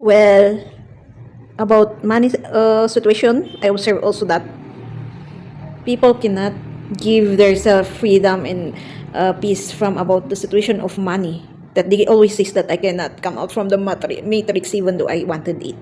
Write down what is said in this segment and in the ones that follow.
Well, about money situation, I observe also that people cannot give themselves freedom and peace from about the situation of money. That they always says that I cannot come out from the matrix even though I wanted it.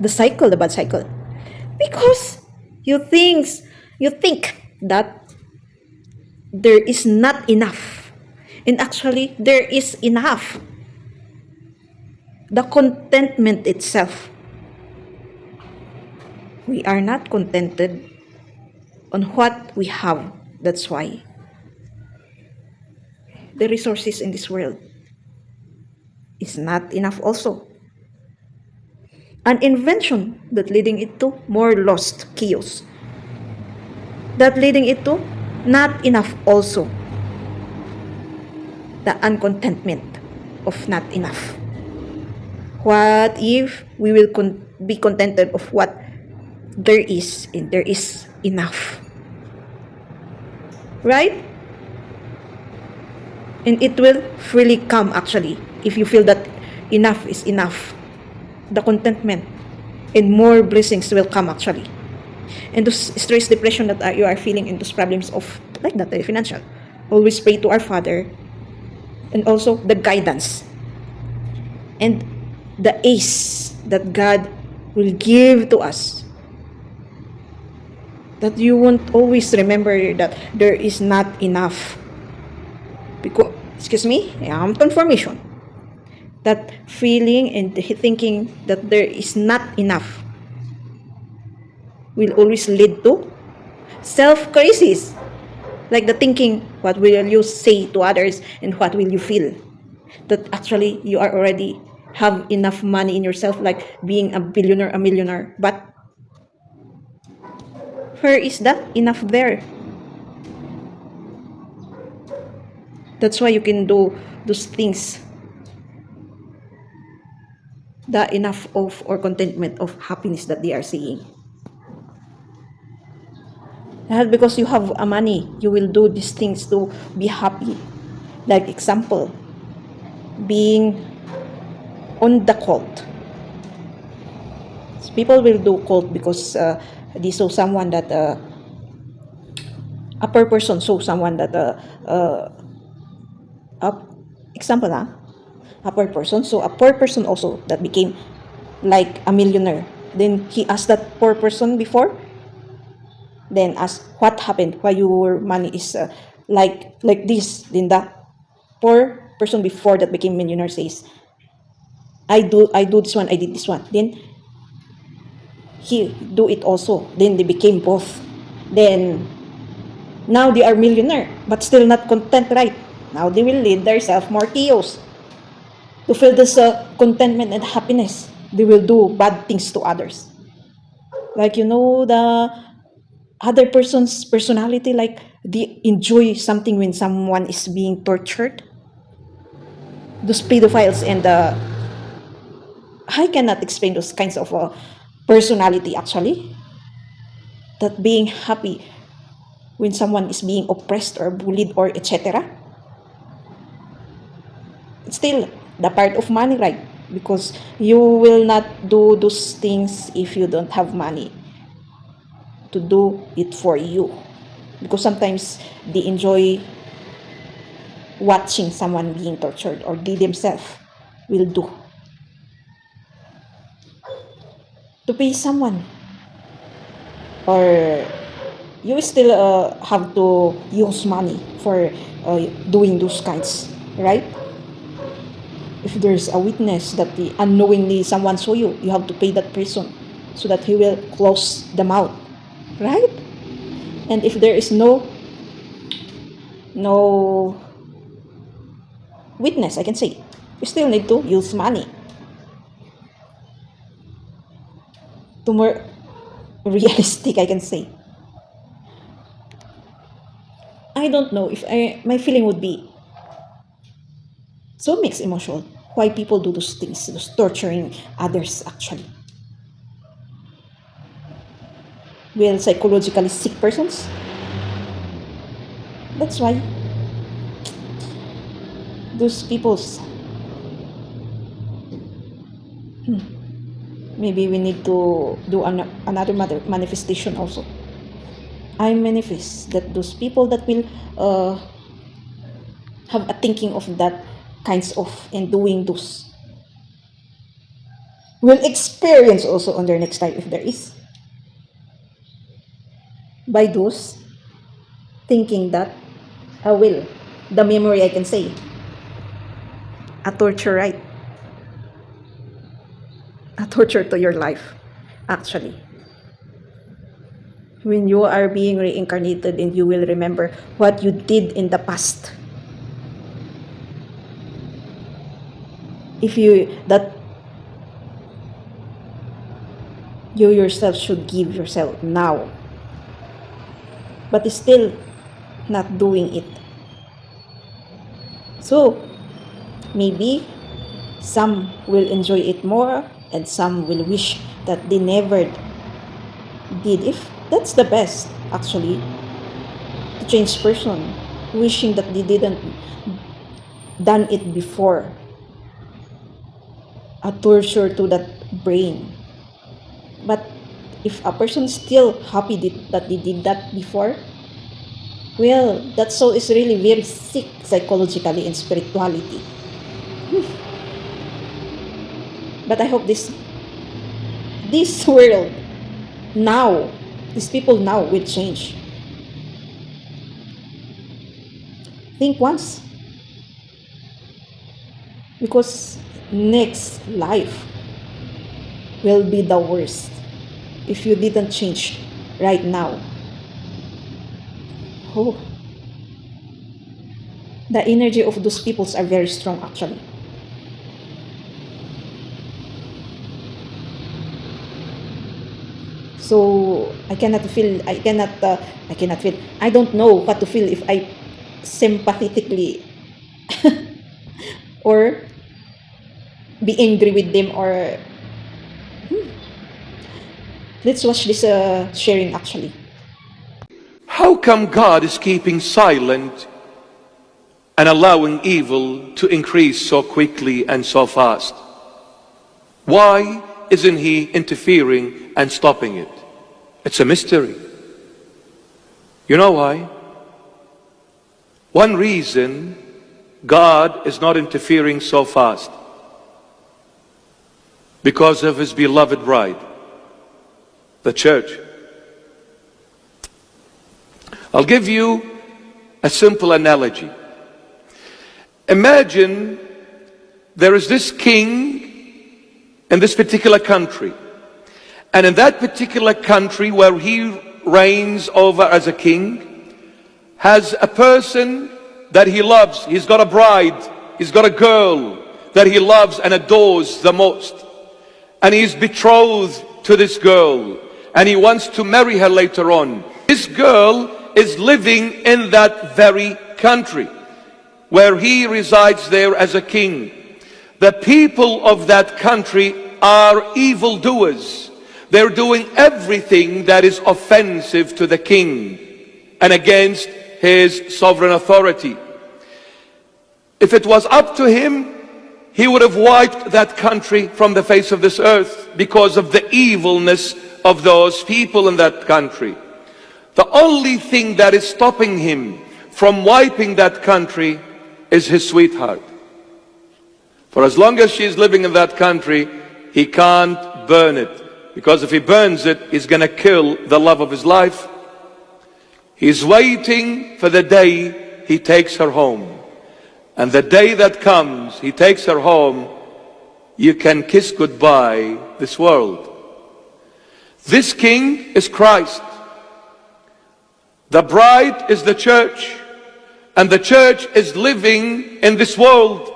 The cycle, the bad cycle. Because you thinks you think that there is not enough. And actually there is enough. The contentment itself. We are not contented on what we have. That's why the resources in this world is not enough also. An invention that leading it to more lost chaos. That leading it to not enough also. The uncontentment of not enough. What if we will be contented of what there is and there is enough? Right? And it will freely come actually if you feel that enough is enough. The contentment and more blessings will come actually. And those stress, depression that you are feeling, and those problems of like that financial, always pray to our Father, and also the guidance and the ace that God will give to us. That you won't always remember that there is not enough. Because, excuse me, confirmation. That feeling and thinking that there is not enough will always lead to self-crisis. Like the thinking, what will you say to others and what will you feel? That actually you are already have enough money in yourself, like being a billionaire, a millionaire. But where is that enough there? That's why you can do those things. The enough of or contentment of happiness that they are seeing. And because you have a money, you will do these things to be happy. Like example, being on the cult. So people will do cult because they saw someone that a poor person saw someone that example a poor person, so a poor person also that became like a millionaire. Then he asked that poor person before, then asked what happened, why your money is like this. Then that poor person before that became millionaire says, I do this one, I did this one. Then he do it also. Then they became both. Then now they are millionaire, but still not content, right? Now they will lead themselves more chaos. To feel this contentment and happiness, they will do bad things to others. Like the other person's personality, like they enjoy something when someone is being tortured. Those pedophiles and I cannot explain those kinds of personality actually. That being happy when someone is being oppressed or bullied or etc. It's still the part of money, right? Because you will not do those things if you don't have money to do it for you. Because sometimes they enjoy watching someone being tortured, or they themselves will do to pay someone, or you still have to use money for doing those kinds, right? If there's a witness that unknowingly someone saw you, you have to pay that person so that he will close the mouth, right? And if there is no witness, I can say, you still need to use money to more realistic, I can say. I don't know if my feeling would be so mixed emotional. Why people do those things, those torturing others actually. Well, psychologically sick persons. That's why those people's Maybe we need to do another manifestation also. I manifest that those people that will have a thinking of that kinds of and doing those will experience also on their next life if there is by those thinking that I will the memory I can say a torture, right? A torture to your life actually when you are being reincarnated and you will remember what you did in the past. If you that you yourself should give yourself now, but still not doing it. So maybe some will enjoy it more and some will wish that they never did. If that's the best actually to change person, wishing that they didn't done it before, a torture to that brain. But if a person still happy that they did that before, well, that soul is really very sick psychologically and spirituality. But I hope this world now, these people now will change. Think once. Because next life will be the worst if you didn't change right now. Oh, the energy of those peoples are very strong actually. So I cannot feel, I don't know what to feel if I sympathetically or be angry with them or let's watch this sharing actually. How come God is keeping silent and allowing evil to increase so quickly and so fast? Why isn't He interfering and stopping it? It's a mystery. You know why? One reason God is not interfering so fast, because of His beloved bride, the church. I'll give you a simple analogy. Imagine there is this king in this particular country, and in that particular country where he reigns over as a king, has a person that he loves. He's got a bride, he's got a girl that he loves and adores the most, and he's betrothed to this girl, and he wants to marry her later on. This girl is living in that very country where he resides there as a king. The people of that country are evildoers. They're doing everything that is offensive to the king and against his sovereign authority. If it was up to him, he would have wiped that country from the face of this earth because of the evilness of those people in that country. The only thing that is stopping him from wiping that country is his sweetheart. For as long as she is living in that country, he can't burn it, because if he burns it, he's going to kill the love of his life. He's waiting for the day he takes her home. And the day that comes, he takes her home, you can kiss goodbye this world. This king is Christ. The bride is the church, and the church is living in this world.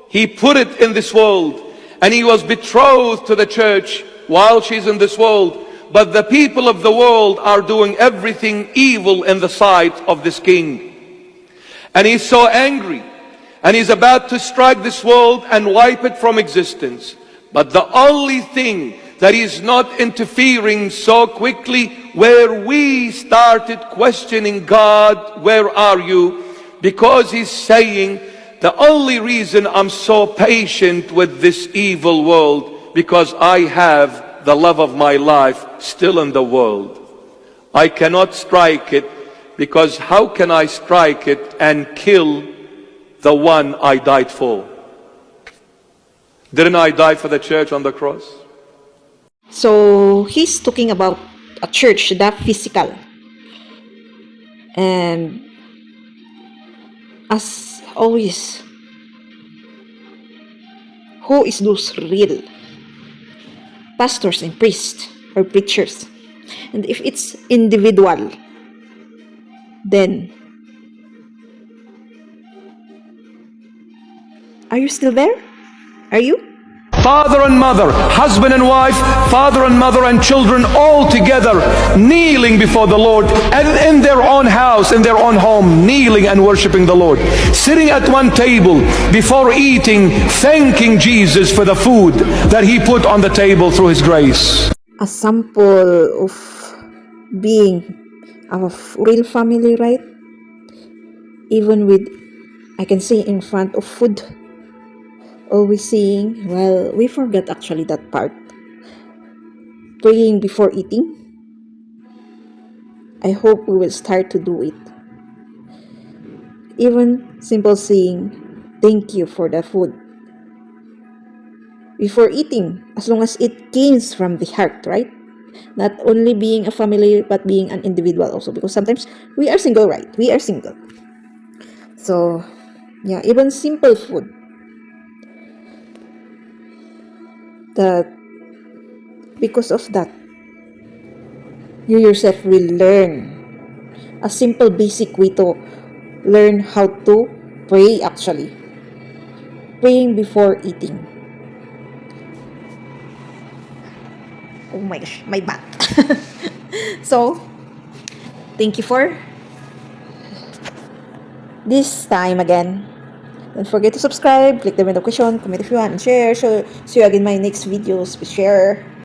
He put it in this world, and he was betrothed to the church while she's in this world. But the people of the world are doing everything evil in the sight of this king. And he's so angry, and he's about to strike this world and wipe it from existence. But the only thing that he's not interfering so quickly, where we started questioning God, where are you? Because he's saying, the only reason I'm so patient with this evil world, because I have the love of my life still in the world. I cannot strike it, because how can I strike it and kill the one I died for? Didn't I die for the church on the cross? So he's talking about a church, the physical. And as always, who is those real pastors and priests or preachers? And if it's individual, then are you still there? Are you? Father and mother, husband and wife, father and mother and children, all together kneeling before the Lord, and in their own house, in their own home, kneeling and worshiping the Lord, sitting at one table before eating, thanking Jesus for the food that he put on the table through his grace. A sample of being a real family, right? Even with, I can say, in front of food, always saying, well, we forgot actually that part. Praying before eating. I hope we will start to do it. Even simple saying, thank you for the food. Before eating, as long as it comes from the heart, right? Not only being a family, but being an individual also. Because sometimes we are single, right? We are single. So, yeah, even simple food. That because of that, you yourself will learn a simple basic way to learn how to pray actually. Praying before eating. Oh my gosh, my back. So, thank you for this time again. Don't forget to subscribe, click the notification, comment if you want, and share. So, see you again in my next videos. Share.